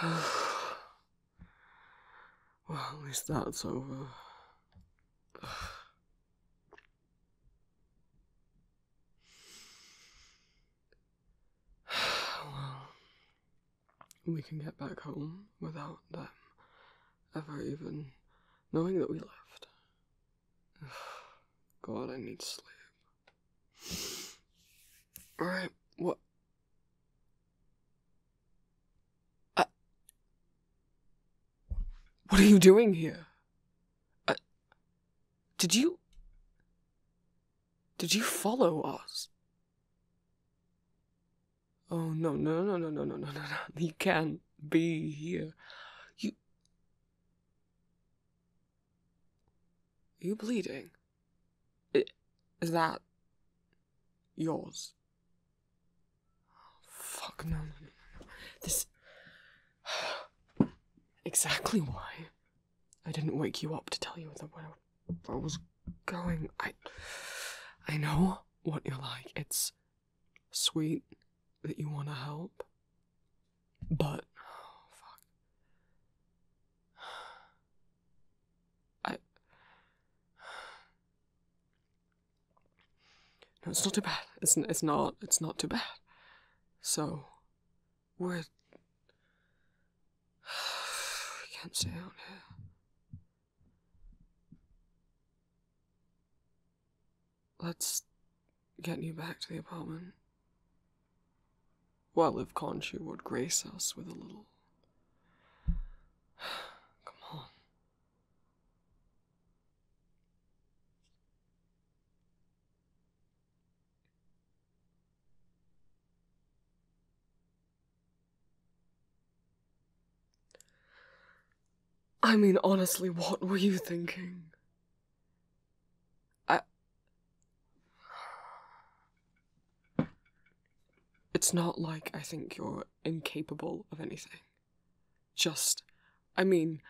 Well, at least that's over. Well, we can get back home without them ever even knowing that we left. God, I need sleep. Alright, what? What are you doing here? Did you follow us? Oh, no. You can't be here. Are you bleeding? Is that yours? Fuck, no. This... Exactly why I didn't wake you up to tell you that where I was going. I know what you're like. It's sweet that you want to help, but... Oh, fuck. No, it's not too bad. It's not too bad. So, we can't stay out here. Let's get you back to the apartment. Well, if Conchu would grace us with a little... Come on. I mean, honestly, what were you thinking? It's not like I think you're incapable of anything. Just, I mean,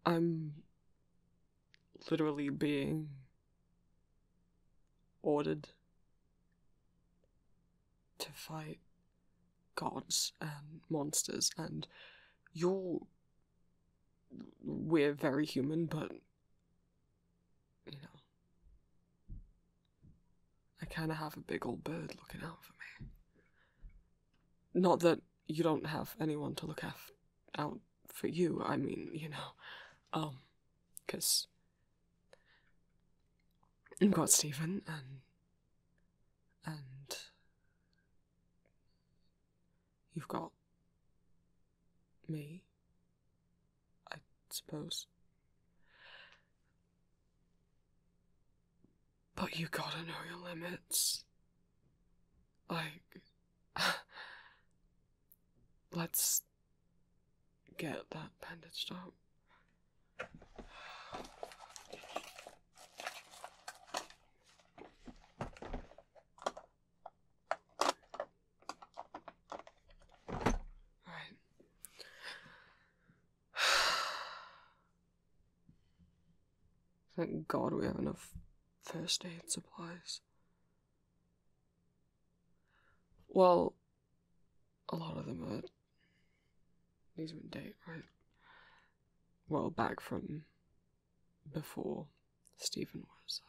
I'm literally being ordered to fight gods and monsters, and we're very human, but, you know, I kind of have a big old bird looking out for me. Not that you don't have anyone to look out for you, I mean, you know, 'cause you've got Stephen, and you've got me, I suppose. But you gotta know your limits. Like, let's get that bandaged up. Right. Thank God we have enough first aid supplies. Well, a lot of them are... These are in date, right? Well, back from before Stephen was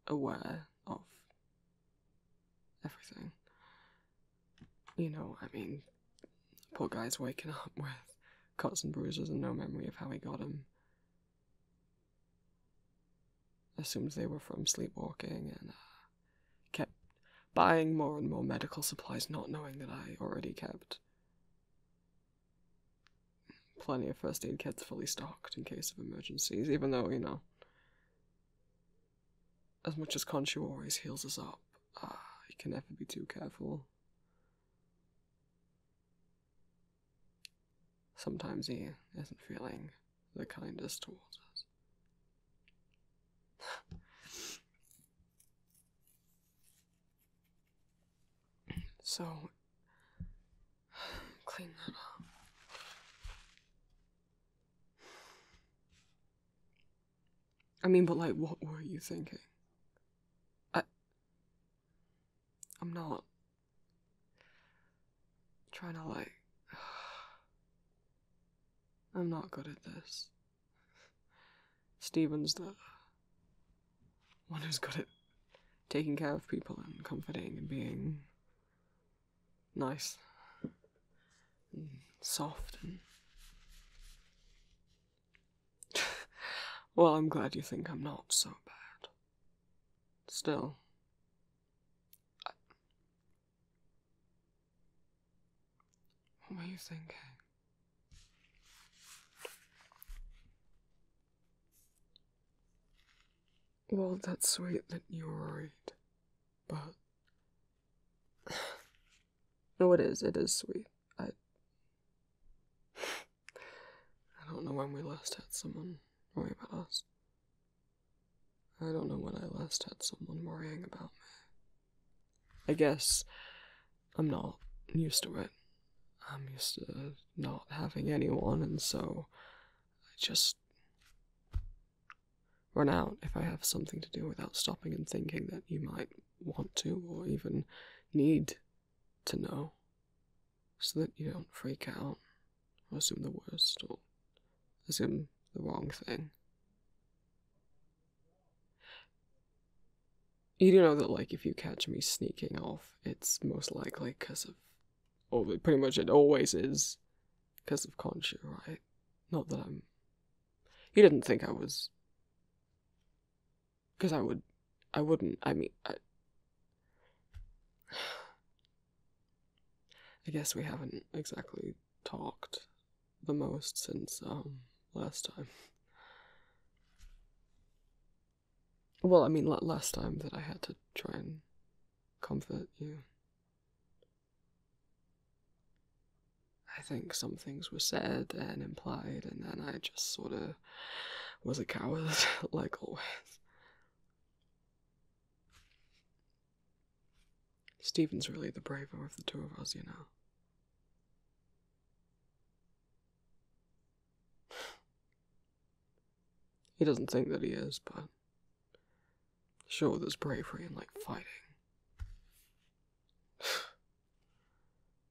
aware of everything. You know, I mean, poor guy's waking up with cuts and bruises and no memory of how he got him. Assumed they were from sleepwalking and kept buying more and more medical supplies, not knowing that I already kept plenty of first aid kits fully stocked in case of emergencies, even though, you know, as much as Khonshu always heals us up, you can never be too careful. Sometimes he isn't feeling the kindest towards us. So, clean that up. I mean, but like, what were you thinking? I'm not trying to, like... I'm not good at this. Steven's the one who's good at taking care of people and comforting and being nice and soft and... Well, I'm glad you think I'm not so bad. Still... What were you thinking? Well, that's sweet that you're worried, but... No, it is sweet. I don't know when we last had someone worry about us. I don't know when I last had someone worrying about me. I guess I'm not used to it. I'm used to not having anyone, and so I just run out if I have something to do without stopping and thinking that you might want to or even need to know, so that you don't freak out or assume the worst or assume the wrong thing. You do know that, like, if you catch me sneaking off, it's most likely because of, or pretty much it always is, because of Conchu, right? Not that I'm... You didn't think I was... Because I wouldn't, I mean, I guess we haven't exactly talked the most since, last time. Well, I mean, last time that I had to try and comfort you. I think some things were said and implied, and then I just sort of was a coward, like always. Steven's really the braver of the two of us, you know. He doesn't think that he is, but sure, there's bravery in, like, fighting.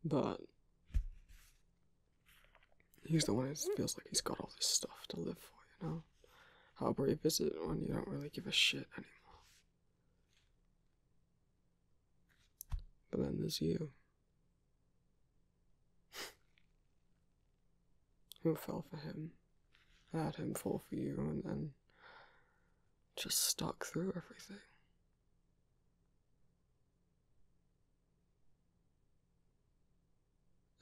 But he's the one who feels like he's got all this stuff to live for, you know? How brave is it when you don't really give a shit anymore? But then there's you. Who fell for him, had him fall for you, and then just stuck through everything.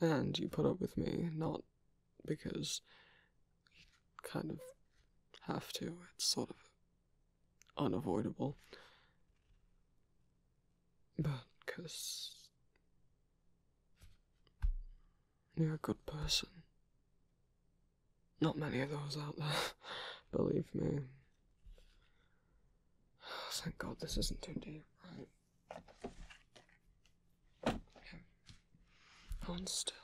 And you put up with me, not because you kind of have to, it's sort of unavoidable, but because you're a good person. Not many of those out there, believe me. Thank God this isn't too deep, right? Okay. Hold still.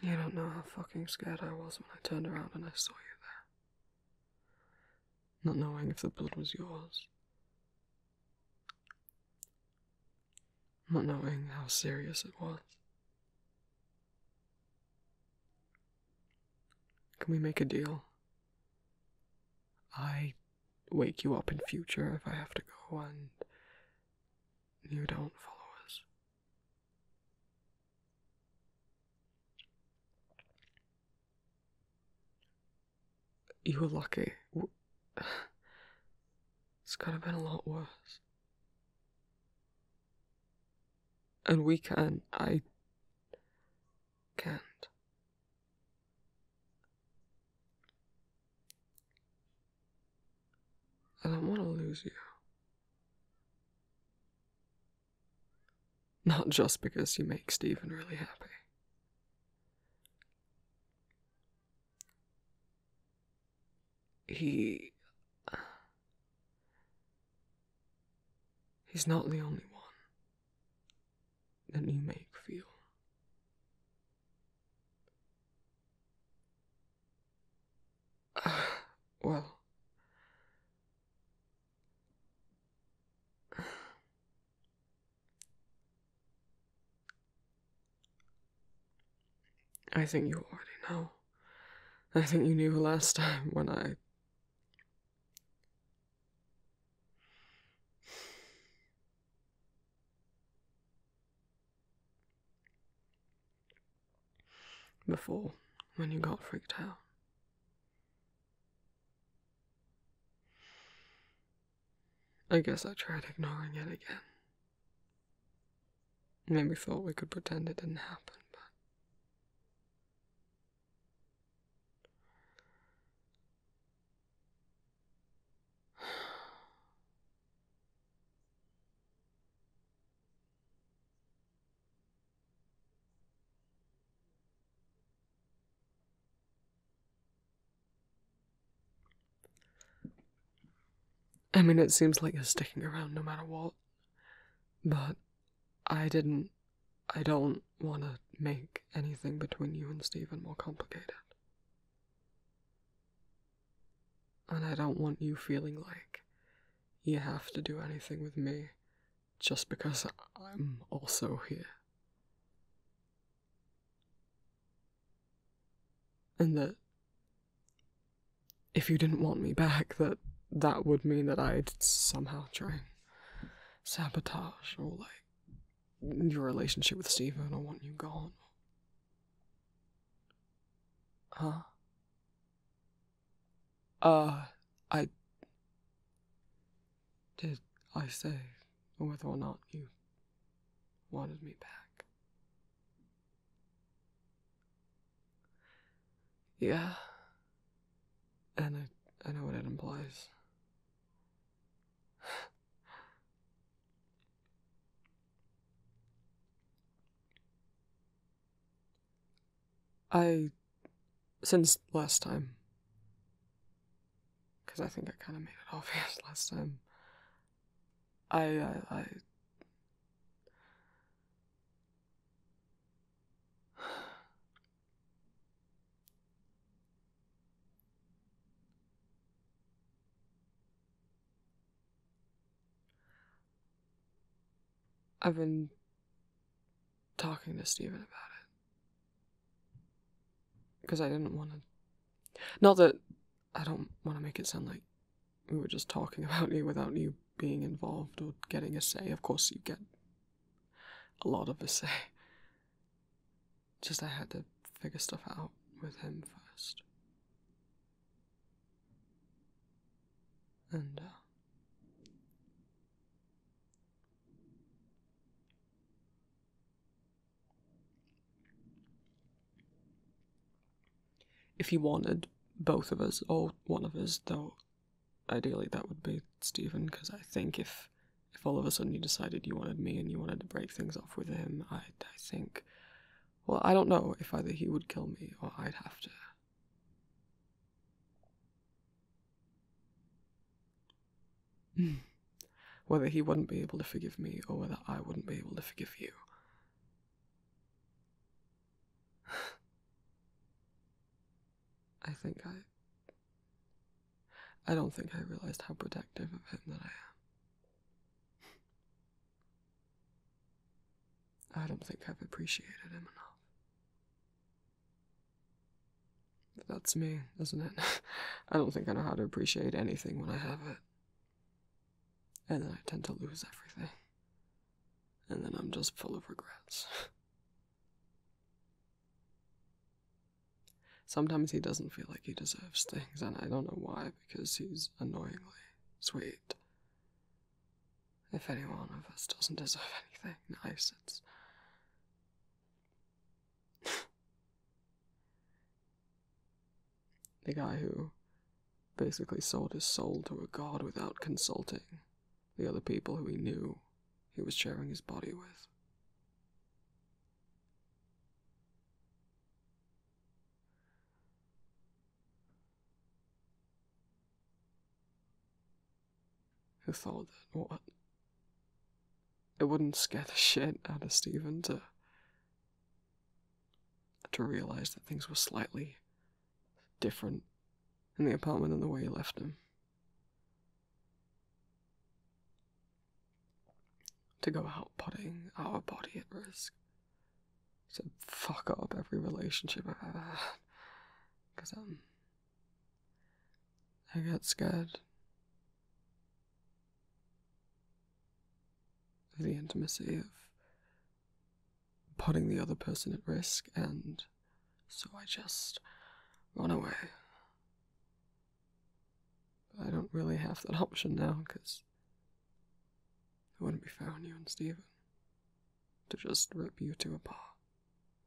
You don't know how fucking scared I was when I turned around and I saw you there. Not knowing if the blood was yours. Not knowing how serious it was. Can we make a deal? I wake you up in future if I have to go and you don't follow us. You were lucky. It's could have been a lot worse. And we can. I can't. I don't want to lose you. Not just because you make Stephen really happy. He's not the only one that you make feel. I think you already know. I think you knew last time when I... Before, when you got freaked out. I guess I tried ignoring it again. Maybe thought we could pretend it didn't happen, but... I mean, it seems like you're sticking around no matter what, but I don't want to make anything between you and Stephen more complicated. And I don't want you feeling like you have to do anything with me just because I'm also here. And that if you didn't want me back, that would mean that I'd somehow try and sabotage or like your relationship with Stephen or want you gone. Huh? Did I say whether or not you wanted me back? Yeah. And I know what it implies. Since last time, because I think I kind of made it obvious last time, I've been talking to Stephen about it. Because I didn't want to... Not that I don't want to make it sound like we were just talking about you without you being involved or getting a say. Of course you get a lot of a say. Just I had to figure stuff out with him first. And, if you wanted both of us, or one of us, though ideally that would be Stephen, because I think if all of a sudden you decided you wanted me and you wanted to break things off with him, I think... Well, I don't know if either he would kill me or I'd have to. Whether he wouldn't be able to forgive me or whether I wouldn't be able to forgive you. I don't think I realized how protective of him that I am. I don't think I've appreciated him enough. But that's me, isn't it? I don't think I know how to appreciate anything when I have it. And then I tend to lose everything. And then I'm just full of regrets. Sometimes he doesn't feel like he deserves things, and I don't know why, because he's annoyingly sweet. If any one of us doesn't deserve anything nice, it's... the guy who basically sold his soul to a god without consulting the other people who he knew he was sharing his body with. Who thought that, what? It wouldn't scare the shit out of Stephen to realize that things were slightly different in the apartment than the way he left him. To go out putting our body at risk. to fuck up every relationship I've ever had. Because, I get scared of the intimacy of putting the other person at risk, and so I just run away. But I don't really have that option now, because it wouldn't be fair on you and Steven to just rip you two apart.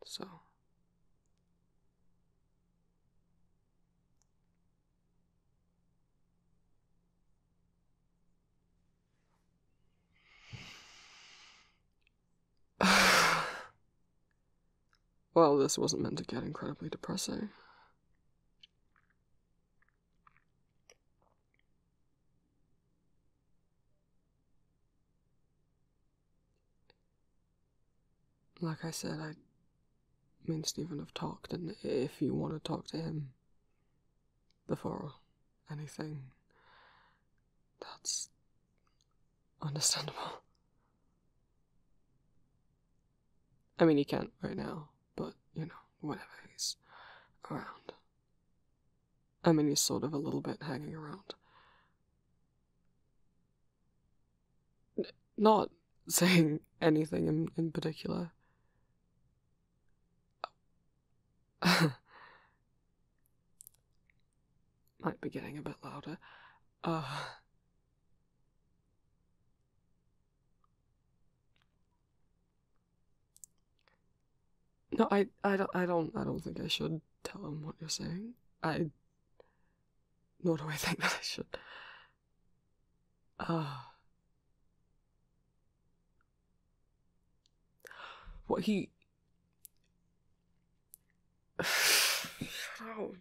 So well, this wasn't meant to get incredibly depressing. Like I said, me and Steven have talked, and if you want to talk to him before anything, that's understandable. I mean, you can't right now, but, you know, whenever he's around. I mean, he's sort of a little bit hanging around. Not saying anything in particular. Might be getting a bit louder. No, I don't think I should tell him what you're saying. Nor do I think that I should. What he... Oh.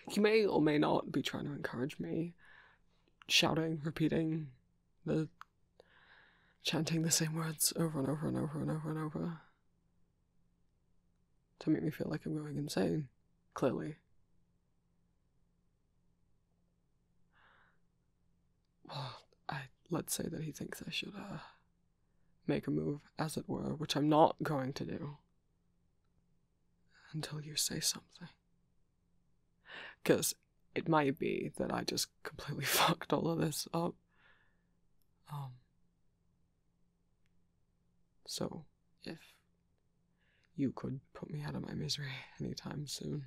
He may or may not be trying to encourage me, shouting, repeating, chanting the same words over and over and over and over and over, to make me feel like I'm going insane, clearly. Well, let's say that he thinks I should, make a move, as it were, which I'm not going to do until you say something. Because it might be that I just completely fucked all of this up. So, if you could put me out of my misery anytime soon.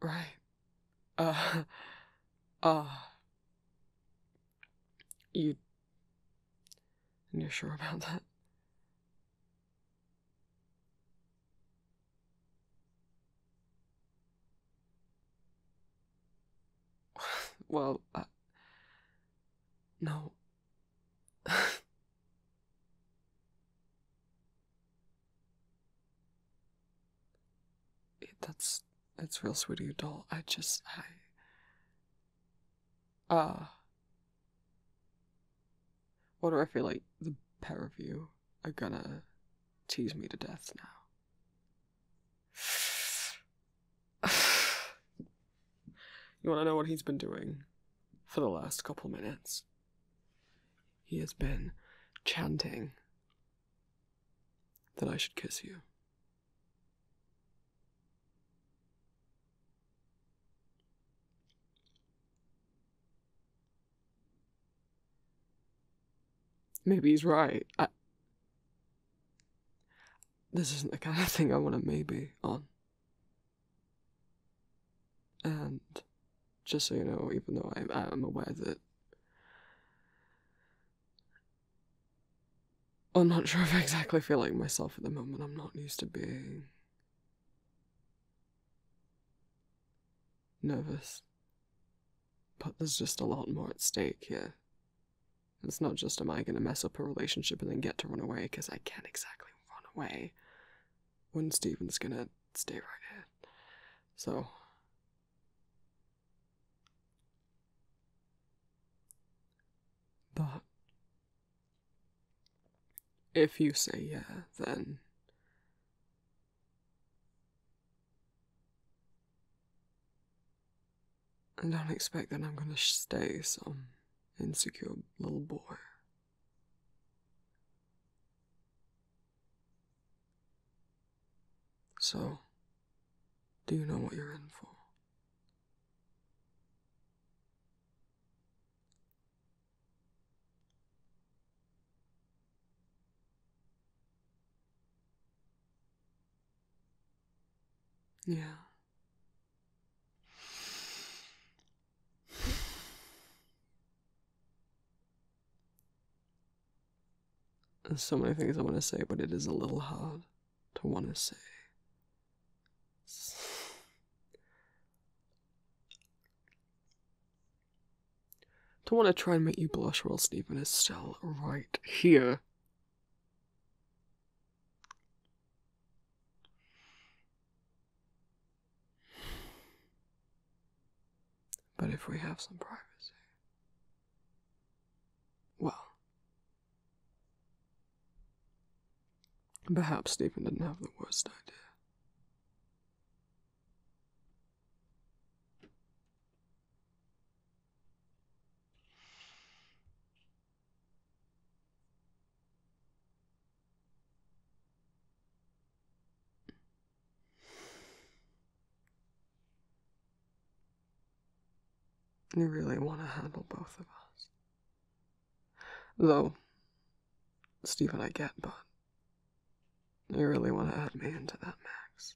Right. You're sure about that? Well, no. That's real sweet of you, doll. What do I feel like the pair of you are gonna tease me to death now? You wanna know what he's been doing for the last couple minutes? He has been chanting that I should kiss you. Maybe he's right. This isn't the kind of thing I want to maybe on. And just so you know, even though I'm aware that I'm not sure if I exactly feel like myself at the moment, I'm not used to being nervous. But there's just a lot more at stake here. It's not just am I gonna mess up a relationship and then get to run away, because I can't exactly run away when Steven's gonna stay right here. So but If you say yeah, then I don't expect that I'm gonna stay some insecure little boy. So, do you know what you're in for? Yeah. There's so many things I want to say, but it is a little hard to want to say. To want to try and make you blush while Stephen is still right here. But if we have some privacy, well, perhaps Stephen didn't have the worst idea. You really want to handle both of us. Though, Stephen, I get, but you really want to add me into that max.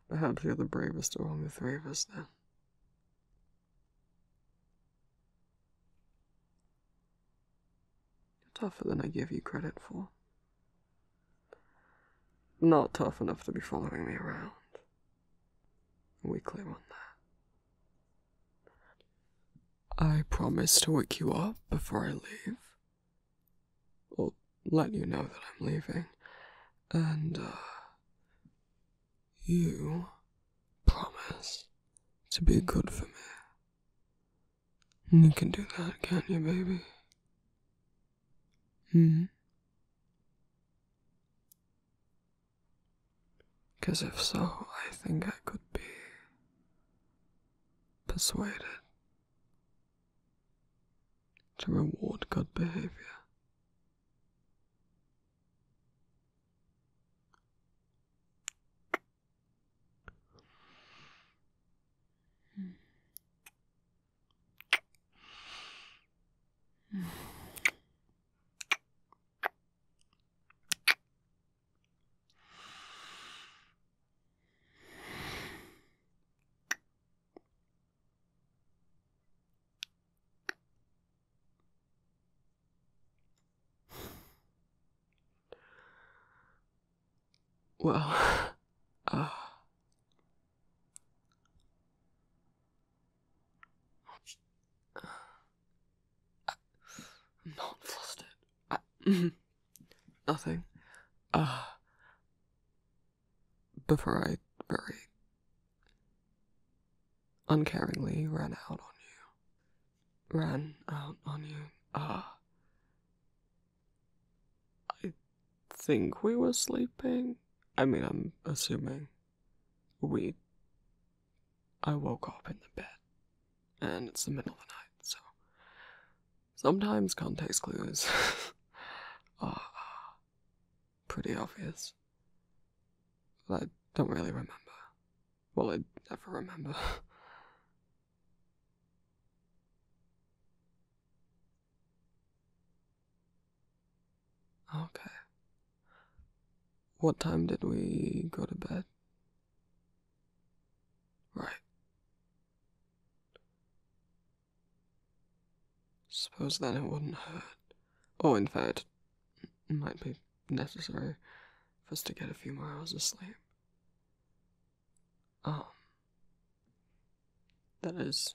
Perhaps you're the bravest among the three of us, then. You're tougher than I give you credit for. Not tough enough to be following me around. Are we clear on that? I promise to wake you up before I leave. Or let you know that I'm leaving. And, you promise to be good for me. You can do that, can't you, baby? Because if so, I think I could be persuaded to reward good behavior. Well, I'm not flustered. Nothing. Before I very uncaringly ran out on you. I think we were sleeping. I mean, I'm assuming I woke up in the bed, and it's the middle of the night, so sometimes context clues are pretty obvious. But I don't really remember. Well, I never remember. Okay. What time did we go to bed? Right. Suppose then it wouldn't hurt. Oh, in fact, it might be necessary for us to get a few more hours of sleep. That is,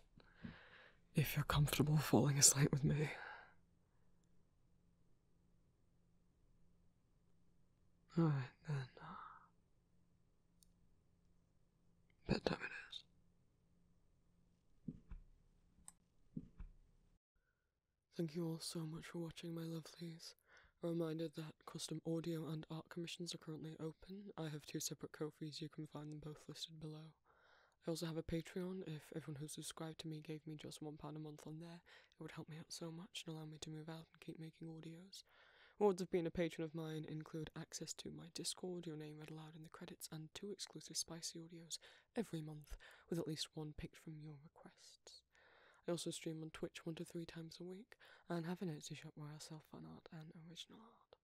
if you're comfortable falling asleep with me. Alright, then, bedtime it is. Thank you all so much for watching, my lovelies. A reminder that custom audio and art commissions are currently open. I have 2 separate Ko-fis, you can find them both listed below. I also have a Patreon. If everyone who subscribed to me gave me just £1 a month on there, it would help me out so much and allow me to move out and keep making audios. Rewards of being a patron of mine include access to my Discord, your name read aloud in the credits, and 2 exclusive spicy audios every month, with at least 1 picked from your requests. I also stream on Twitch 1 to 3 times a week, and have an Etsy shop where I sell fan art and original art.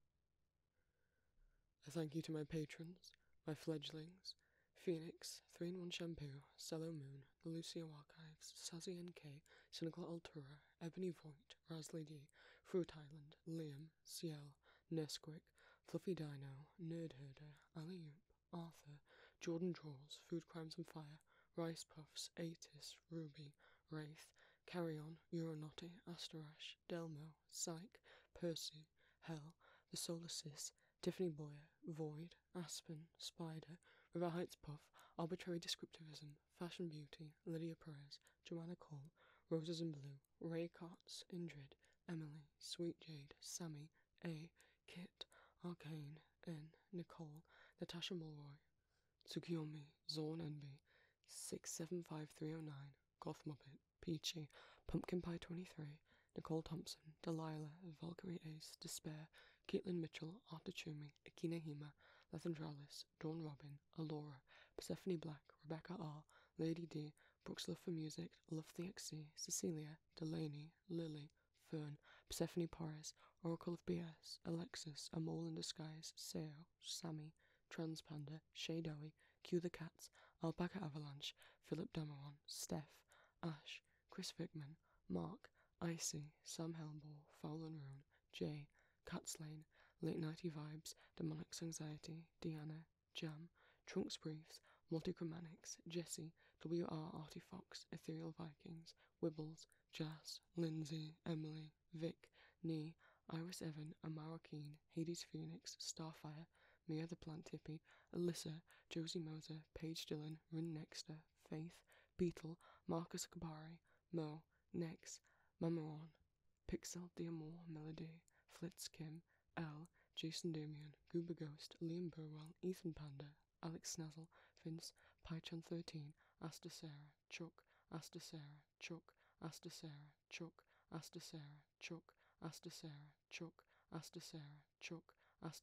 A thank you to my patrons, my fledglings, Phoenix, 3-in-1 Shampoo, Cello Moon, The Lucio Archives, Sazzy NK, Cynical Altura, Ebony Voigt, Rasley D, Fruit Island, Liam, Ciel, Nesquik, Fluffy Dino, Nerd Herder, Alley Oop, Arthur, Jordan Draws, Food Crimes and Fire, Rice Puffs, Atis, Ruby, Wraith, Carry On, Euronaughty, Asterash, Delmo, Psych, Percy, Hell, The Solar Sis, Tiffany Boyer, Void, Aspen, Spider, River Heights Puff, Arbitrary Descriptivism, Fashion Beauty, Lydia Perez, Joanna Cole, Roses in Blue, Ray Cots, Indrid, Emily, Sweet Jade, Sammy, A, Kit, Arcane, N, Nicole, Natasha Mulroy, Tsukiyomi, Zorn Envy, 675309, Goth Muppet, Peachy, Pumpkin Pie 23, Nicole Thompson, Delilah, Valkyrie Ace, Despair, Caitlin Mitchell, Artachumi, Akina Hima, Lethandralis, Dawn Robin, Alora, Persephone Black, Rebecca R, Lady D, Brooks Love for Music, Love the XC, Cecilia, Delaney, Lily, Fern, Persephone Porres, Oracle of BS, Alexis, A Mole in Disguise, Seo, Sammy, Transpanda, Shadowy, Q the Cats, Alpaca Avalanche, Philip Dameron, Steph, Ash, Chris Vickman, Mark, Icy, Sam Helmore, Foul and Rune, Jay, Catslane, Late Nighty Vibes, Demonics Anxiety, Deanna, Jam, Trunks Briefs, Multichromatics, Jesse, WR Artie Fox, Ethereal Vikings, Wibbles, Jazz, Lindsay, Emily, Vic, Nee, Iris Evan, Amara Keen, Hades Phoenix, Starfire, Mia the Plant Hippie, Alyssa, Josie Moser, Paige Dillon, Rin Nexter, Faith, Beetle, Marcus Kabari, Mo, Nex, Mamaron, Pixel, Diamore, Melody, Flitz Kim, L, Jason Damian, Goober Ghost, Liam Burwell, Ethan Panda, Alex Snazzle, Vince, Pychan 13, Asta Sarah, Chuck, Asta Sarah, Chuck, Asta Sarah, Chuck, Asta Sarah, Chuck, Asta Sarah, Chuck, Asta Sarah, Chuck,